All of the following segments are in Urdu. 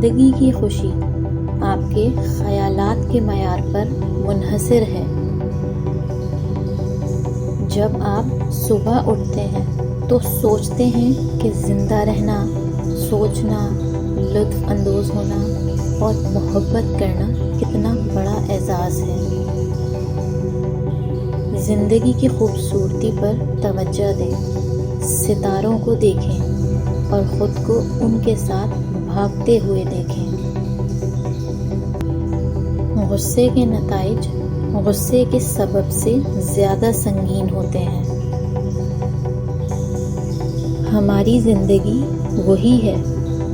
زندگی کی خوشی آپ کے خیالات کے معیار پر منحصر ہے۔ جب آپ صبح اٹھتے ہیں تو سوچتے ہیں کہ زندہ رہنا، سوچنا، لطف اندوز ہونا اور محبت کرنا کتنا بڑا اعزاز ہے۔ زندگی کی خوبصورتی پر توجہ دیں، ستاروں کو دیکھیں اور خود کو ان کے ساتھ بھاگتے ہوئے دیکھیں۔ غصے کے نتائج غصے کے سبب سے زیادہ سنگین ہوتے ہیں۔ ہماری زندگی وہی ہے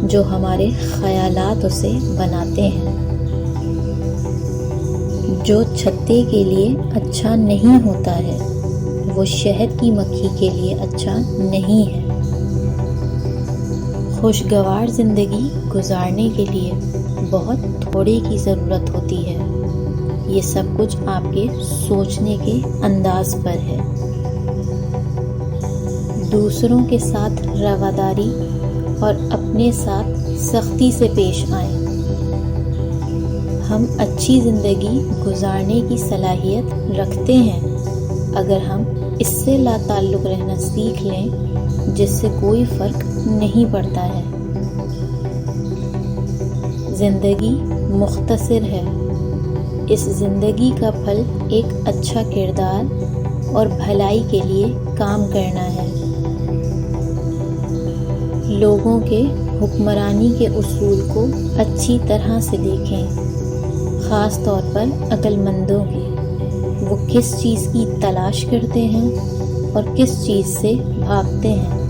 جو ہمارے خیالات اسے بناتے ہیں۔ جو چھتے کے لیے اچھا نہیں ہوتا ہے وہ شہد کی مکھی کے لیے اچھا نہیں ہے۔ خوشگوار زندگی گزارنے کے لیے بہت تھوڑے کی ضرورت ہوتی ہے۔ یہ سب کچھ آپ کے سوچنے کے انداز پر ہے۔ دوسروں کے ساتھ رواداری اور اپنے ساتھ سختی سے پیش آئیں۔ ہم اچھی زندگی گزارنے کی صلاحیت رکھتے ہیں اگر ہم اس سے لا تعلق رہنا سیکھ لیں جس سے کوئی فرق نہیں پڑتا ہے۔ زندگی مختصر ہے۔ اس زندگی کا پھل ایک اچھا کردار اور بھلائی کے لیے کام کرنا ہے۔ لوگوں کے حکمرانی کے اصول کو اچھی طرح سے دیکھیں، خاص طور پر عقل مندوں کے۔ وہ کس چیز کی تلاش کرتے ہیں اور کس چیز سے بھاگتے ہیں۔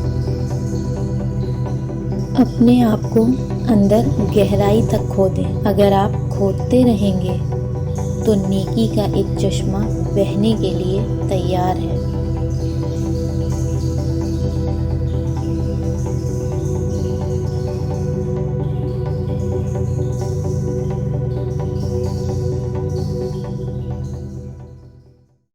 اپنے آپ کو اندر گہرائی تک کھودیں۔ اگر آپ کھودتے رہیں گے تو نیکی کا ایک چشمہ بہنے کے لیے تیار ہے۔